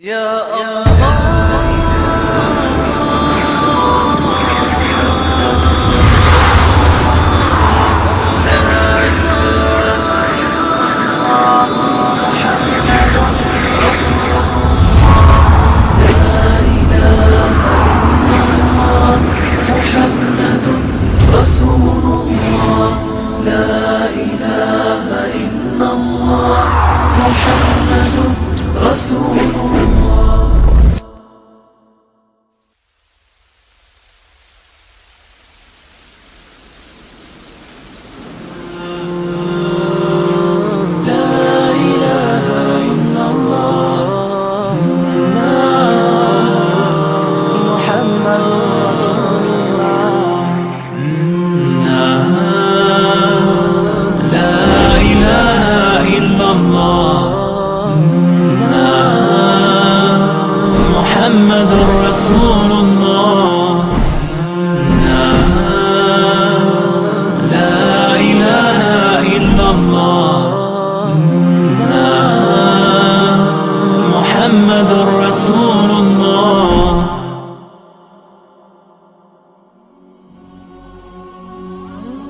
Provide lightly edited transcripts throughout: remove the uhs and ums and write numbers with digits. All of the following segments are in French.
يا الله. محمد رسول الله. لا إله إلا الله. محمد رسول الله.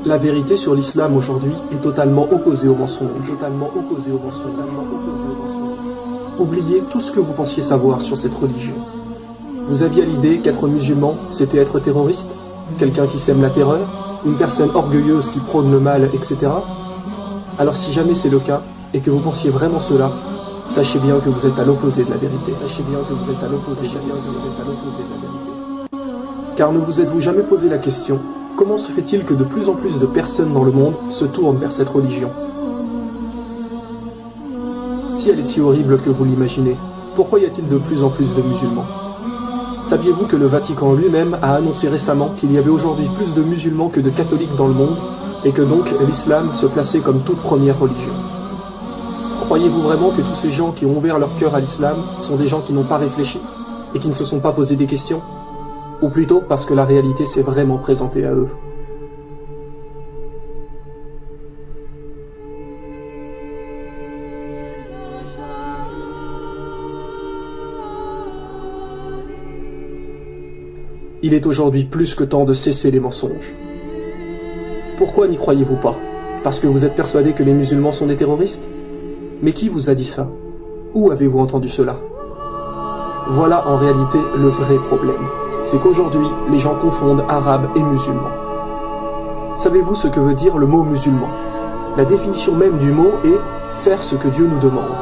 La vérité sur l'islam aujourd'hui est totalement opposée au mensonge. Oubliez tout ce que vous pensiez savoir sur cette religion. Vous aviez l'idée qu'être musulman, c'était être terroriste, quelqu'un qui sème la terreur, une personne orgueilleuse qui prône le mal, etc. Alors si jamais c'est le cas, et que vous pensiez vraiment cela, sachez bien que vous êtes à l'opposé de la vérité. Car ne vous êtes-vous jamais posé la question, comment se fait-il que de plus en plus de personnes dans le monde se tournent vers cette religion? Si elle est si horrible que vous l'imaginez, pourquoi y a-t-il de plus en plus de musulmans? Saviez-vous que le Vatican lui-même a annoncé récemment qu'il y avait aujourd'hui plus de musulmans que de catholiques dans le monde, et que donc l'islam se plaçait comme toute première religion? Croyez-vous vraiment que tous ces gens qui ont ouvert leur cœur à l'islam sont des gens qui n'ont pas réfléchi, et qui ne se sont pas posé des questions? Ou plutôt parce que la réalité s'est vraiment présentée à eux? Il est aujourd'hui plus que temps de cesser les mensonges. Pourquoi n'y croyez-vous pas? Parce que vous êtes persuadé que les musulmans sont des terroristes? Mais qui vous a dit ça? Où avez-vous entendu cela? Voilà en réalité le vrai problème. C'est qu'aujourd'hui, les gens confondent arabe et musulman. Savez-vous ce que veut dire le mot musulman? La définition même du mot est « faire ce que Dieu nous demande ».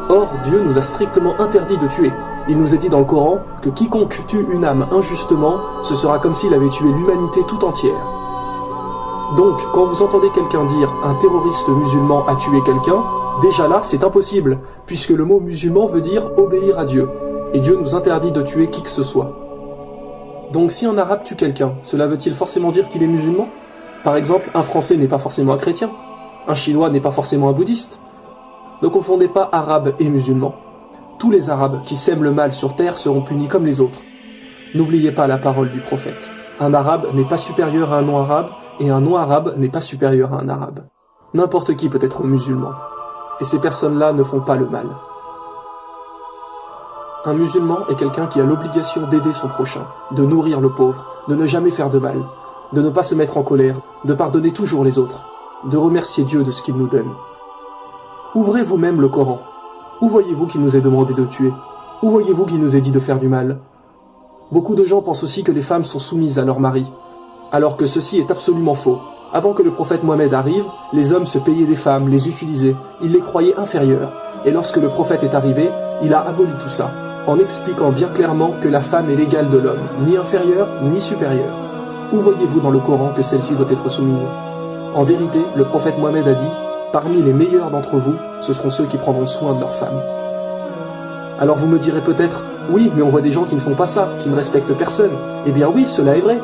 Or, Dieu nous a strictement interdit de tuer. Il nous est dit dans le Coran que quiconque tue une âme injustement, ce sera comme s'il avait tué l'humanité tout entière. Donc, quand vous entendez quelqu'un dire « un terroriste musulman a tué quelqu'un », déjà là, c'est impossible, puisque le mot musulman veut dire « obéir à Dieu », et Dieu nous interdit de tuer qui que ce soit. Donc si un arabe tue quelqu'un, cela veut-il forcément dire qu'il est musulman? Par exemple, un français n'est pas forcément un chrétien, un chinois n'est pas forcément un bouddhiste. Ne confondez pas arabe et musulman. Tous les arabes qui sèment le mal sur terre seront punis comme les autres. N'oubliez pas la parole du prophète. Un arabe n'est pas supérieur à un non-arabe, et un non-arabe n'est pas supérieur à un arabe. N'importe qui peut être musulman. Et ces personnes-là ne font pas le mal. Un musulman est quelqu'un qui a l'obligation d'aider son prochain, de nourrir le pauvre, de ne jamais faire de mal, de ne pas se mettre en colère, de pardonner toujours les autres, de remercier Dieu de ce qu'il nous donne. Ouvrez vous-même le Coran. Où voyez-vous qu'il nous est demandé de tuer? Où voyez-vous qu'il nous est dit de faire du mal? Beaucoup de gens pensent aussi que les femmes sont soumises à leur mari, alors que ceci est absolument faux. Avant que le prophète Mohammed arrive, les hommes se payaient des femmes, les utilisaient, ils les croyaient inférieures. Et lorsque le prophète est arrivé, il a aboli tout ça, en expliquant bien clairement que la femme est l'égale de l'homme, ni inférieure, ni supérieure. Où voyez-vous dans le Coran que celle-ci doit être soumise? En vérité, le prophète Mohammed a dit « Parmi les meilleurs d'entre vous, ce seront ceux qui prendront soin de leurs femmes. » Alors vous me direz peut-être « Oui, mais on voit des gens qui ne font pas ça, qui ne respectent personne. » Eh bien oui, cela est vrai.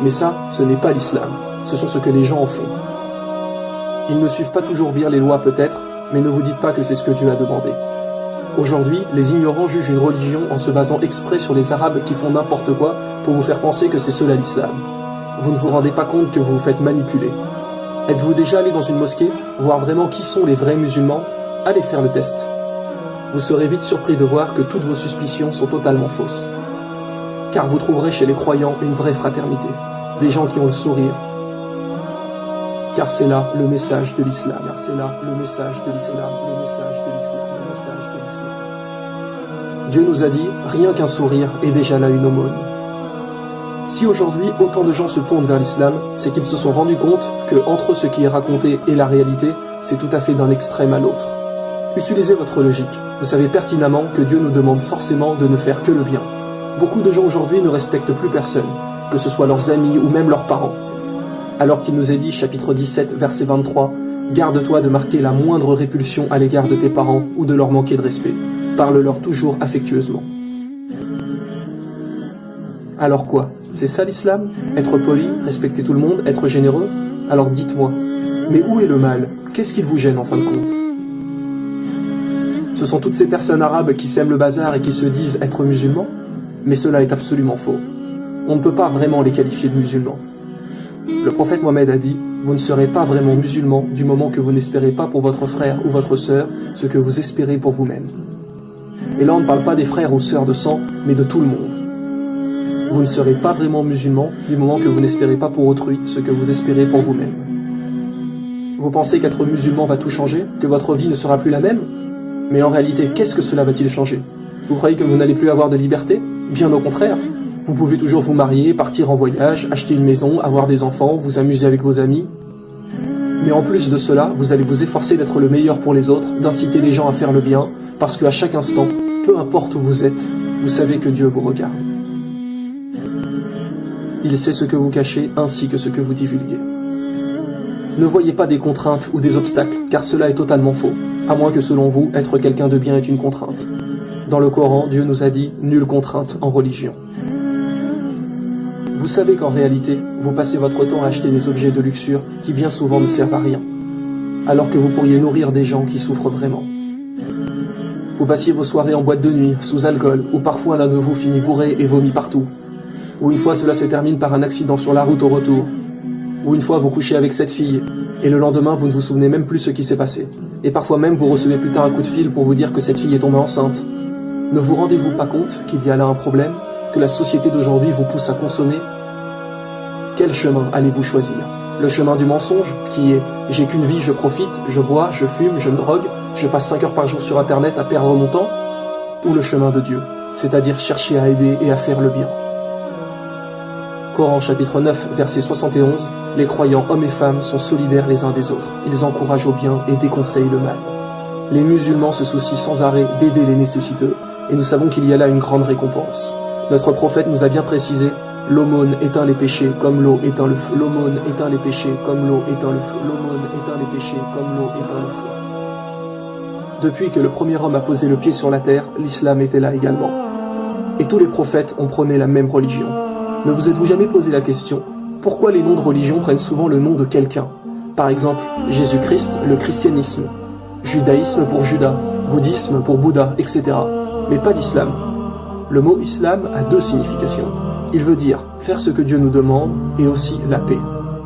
Mais ça, ce n'est pas l'islam. Ce sont ce que les gens en font. Ils ne suivent pas toujours bien les lois peut-être, mais ne vous dites pas que c'est ce que Dieu a demandé. Aujourd'hui, les ignorants jugent une religion en se basant exprès sur les arabes qui font n'importe quoi pour vous faire penser que c'est cela l'islam. Vous ne vous rendez pas compte que vous vous faites manipuler. Êtes-vous déjà allé dans une mosquée, voir vraiment qui sont les vrais musulmans? Allez faire le test. vous serez vite surpris de voir que toutes vos suspicions sont totalement fausses. Car vous trouverez chez les croyants une vraie fraternité, des gens qui ont le sourire. Car c'est là le message de l'islam. Car c'est là le message de l'islam. Le message de l'islam. Le message de l'islam. Dieu nous a dit, rien qu'un sourire est déjà là une aumône. Si aujourd'hui autant de gens se tournent vers l'islam, c'est qu'ils se sont rendus compte que entre ce qui est raconté et la réalité, c'est tout à fait d'un extrême à l'autre. Utilisez votre logique. Vous savez pertinemment que Dieu nous demande forcément de ne faire que le bien. Beaucoup de gens aujourd'hui ne respectent plus personne, que ce soit leurs amis ou même leurs parents. Alors qu'il nous est dit, chapitre 17, verset 23, « Garde-toi de marquer la moindre répulsion à l'égard de tes parents ou de leur manquer de respect. Parle-leur toujours affectueusement. » Alors quoi? C'est ça l'islam? Être poli, respecter tout le monde, être généreux? Alors dites-moi, mais où est le mal? Qu'est-ce qu'il vous gêne en fin de compte? Ce sont toutes ces personnes arabes qui sèment le bazar et qui se disent être musulmans? Mais cela est absolument faux. On ne peut pas vraiment les qualifier de musulmans. Le prophète Mohammed a dit, vous ne serez pas vraiment musulman du moment que vous n'espérez pas pour votre frère ou votre sœur ce que vous espérez pour vous-même. Et là on ne parle pas des frères ou sœurs de sang, mais de tout le monde. Vous ne serez pas vraiment musulman du moment que vous n'espérez pas pour autrui ce que vous espérez pour vous-même. Vous pensez qu'être musulman va tout changer, que votre vie ne sera plus la même? Mais en réalité, qu'est-ce que cela va-t-il changer? Vous croyez que vous n'allez plus avoir de liberté? Bien au contraire. Vous pouvez toujours vous marier, partir en voyage, acheter une maison, avoir des enfants, vous amuser avec vos amis. Mais en plus de cela, vous allez vous efforcer d'être le meilleur pour les autres, d'inciter les gens à faire le bien, parce qu'à chaque instant, peu importe où vous êtes, vous savez que Dieu vous regarde. Il sait ce que vous cachez ainsi que ce que vous divulguez. Ne voyez pas des contraintes ou des obstacles, car cela est totalement faux, à moins que selon vous, être quelqu'un de bien est une contrainte. Dans le Coran, Dieu nous a dit « nulle contrainte en religion ». Vous savez qu'en réalité, vous passez votre temps à acheter des objets de luxure qui bien souvent ne servent à rien, alors que vous pourriez nourrir des gens qui souffrent vraiment. Vous passiez vos soirées en boîte de nuit, sous alcool, ou parfois l'un de vous finit bourré et vomit partout. Ou une fois cela se termine par un accident sur la route au retour. Ou une fois vous couchez avec cette fille, et le lendemain vous ne vous souvenez même plus ce qui s'est passé. Et parfois même vous recevez plus tard un coup de fil pour vous dire que cette fille est tombée enceinte. Ne vous rendez-vous pas compte qu'il y a là un problème, que la société d'aujourd'hui vous pousse à consommer? Quel chemin allez-vous choisir? Le chemin du mensonge, qui est « j'ai qu'une vie, je profite, je bois, je fume, je me drogue, je passe 5 heures par jour sur internet à perdre mon temps » ou le chemin de Dieu, c'est-à-dire chercher à aider et à faire le bien? Coran chapitre 9, verset 71, les croyants hommes et femmes sont solidaires les uns des autres, ils encouragent au bien et déconseillent le mal. Les musulmans se soucient sans arrêt d'aider les nécessiteux, et nous savons qu'il y a là une grande récompense. Notre prophète nous a bien précisé, l'aumône éteint les péchés comme l'eau éteint le feu. L'aumône éteint les péchés comme l'eau éteint le feu. L'aumône éteint les péchés comme l'eau éteint le feu. Depuis que le premier homme a posé le pied sur la terre, l'islam était là également. Et tous les prophètes ont prôné la même religion. Ne vous êtes-vous jamais posé la question, pourquoi les noms de religion prennent souvent le nom de quelqu'un? Par exemple, Jésus-Christ, le christianisme, judaïsme pour Judas, bouddhisme pour Bouddha, etc. Mais pas l'islam. Le mot islam a deux significations. Il veut dire faire ce que Dieu nous demande et aussi la paix.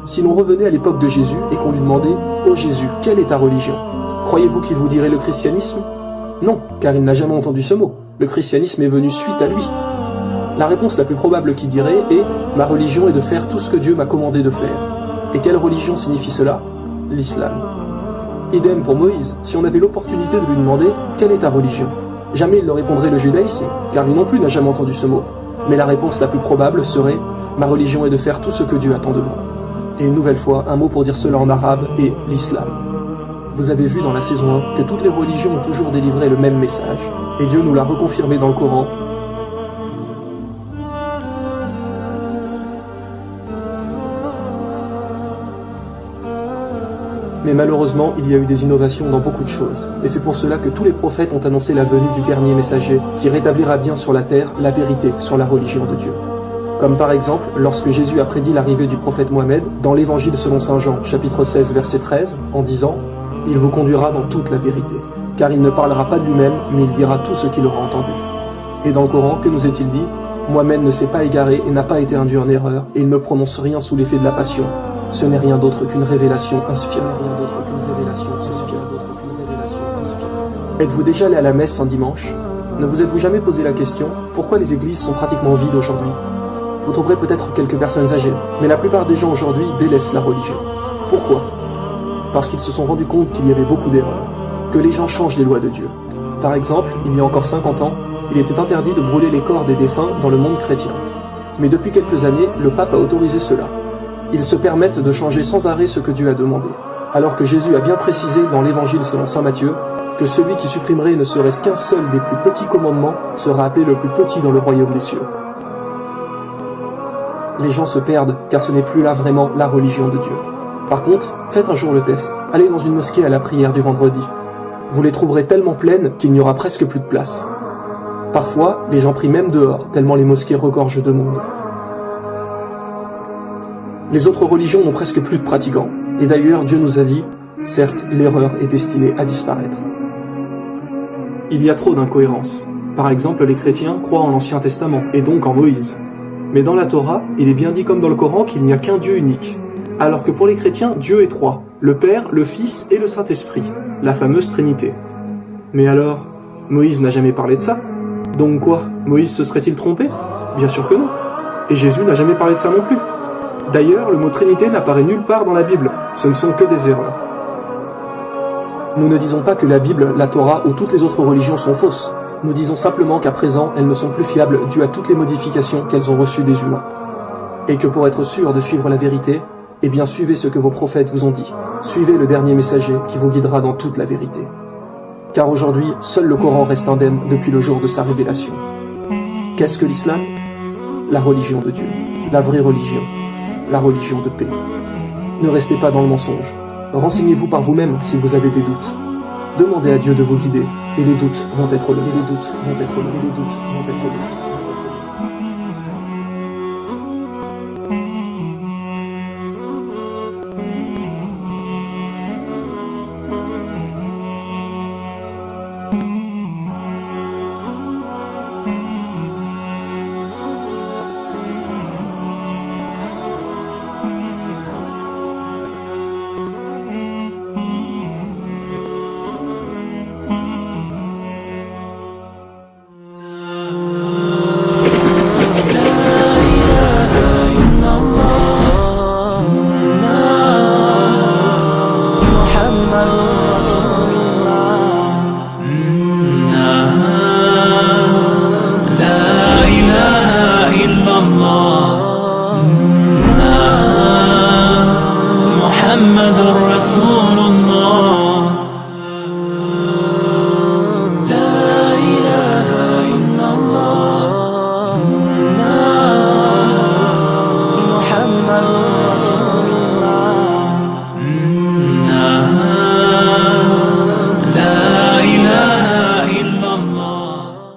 Si l'on revenait à l'époque de Jésus et qu'on lui demandait « Ô Jésus, quelle est ta religion ?» Croyez-vous qu'il vous dirait le christianisme? Non, car il n'a jamais entendu ce mot. Le christianisme est venu suite à lui. La réponse la plus probable qu'il dirait est « Ma religion est de faire tout ce que Dieu m'a commandé de faire ». Et quelle religion signifie cela? L'islam. Idem pour Moïse, si on avait l'opportunité de lui demander « Quelle est ta religion ?» Jamais il ne répondrait le judaïsme, car lui non plus n'a jamais entendu ce mot. Mais la réponse la plus probable serait « Ma religion est de faire tout ce que Dieu attend de moi ». Et une nouvelle fois, un mot pour dire cela en arabe est l'islam. Vous avez vu dans la saison 1 que toutes les religions ont toujours délivré le même message, et Dieu nous l'a reconfirmé dans le Coran. Mais malheureusement, il y a eu des innovations dans beaucoup de choses. Et c'est pour cela que tous les prophètes ont annoncé la venue du dernier messager, qui rétablira bien sur la terre la vérité sur la religion de Dieu. Comme par exemple, lorsque Jésus a prédit l'arrivée du prophète Mohammed, dans l'évangile selon saint Jean, chapitre 16, verset 13, en disant « Il vous conduira dans toute la vérité, car il ne parlera pas de lui-même, mais il dira tout ce qu'il aura entendu. » Et dans le Coran, que nous est-il dit? Mohammed ne s'est pas égaré et n'a pas été induit en erreur, et il ne prononce rien sous l'effet de la passion. Ce n'est rien d'autre qu'une révélation inspirée. Rien d'autre qu'une révélation inspirée. Êtes-vous déjà allé à la messe un dimanche? Ne vous êtes-vous jamais posé la question pourquoi les églises sont pratiquement vides aujourd'hui? Vous trouverez peut-être quelques personnes âgées, mais la plupart des gens aujourd'hui délaissent la religion. Pourquoi? Parce qu'ils se sont rendus compte qu'il y avait beaucoup d'erreurs, que les gens changent les lois de Dieu. Par exemple, il y a encore 50 ans, il était interdit de brûler les corps des défunts dans le monde chrétien. Mais depuis quelques années, le pape a autorisé cela. Ils se permettent de changer sans arrêt ce que Dieu a demandé, alors que Jésus a bien précisé dans l'évangile selon saint Matthieu que celui qui supprimerait ne serait-ce qu'un seul des plus petits commandements sera appelé le plus petit dans le royaume des cieux. Les gens se perdent car ce n'est plus là vraiment la religion de Dieu. Par contre, faites un jour le test. Allez dans une mosquée à la prière du vendredi. Vous les trouverez tellement pleines qu'il n'y aura presque plus de place. Parfois, les gens prient même dehors, tellement les mosquées regorgent de monde. Les autres religions n'ont presque plus de pratiquants. Et d'ailleurs, Dieu nous a dit, certes, l'erreur est destinée à disparaître. Il y a trop d'incohérences. Par exemple, les chrétiens croient en l'Ancien Testament, et donc en Moïse. Mais dans la Torah, il est bien dit comme dans le Coran qu'il n'y a qu'un Dieu unique. Alors que pour les chrétiens, Dieu est trois, le Père, le Fils et le Saint-Esprit, la fameuse Trinité. Mais alors, Moïse n'a jamais parlé de ça? Donc quoi, Moïse se serait-il trompé? Bien sûr que non. Et Jésus n'a jamais parlé de ça non plus. D'ailleurs, le mot Trinité n'apparaît nulle part dans la Bible, ce ne sont que des erreurs. Nous ne disons pas que la Bible, la Torah ou toutes les autres religions sont fausses. Nous disons simplement qu'à présent, elles ne sont plus fiables dues à toutes les modifications qu'elles ont reçues des humains. Et que pour être sûr de suivre la vérité, eh bien suivez ce que vos prophètes vous ont dit. Suivez le dernier messager qui vous guidera dans toute la vérité. Car aujourd'hui, seul le Coran reste indemne depuis le jour de sa révélation. Qu'est-ce que l'islam? La religion de Dieu, la vraie religion, la religion de paix. Ne restez pas dans le mensonge. Renseignez-vous par vous-même si vous avez des doutes. Demandez à Dieu de vous guider, et les doutes vont être levés, et les doutes vont être levés, et les doutes vont être levés.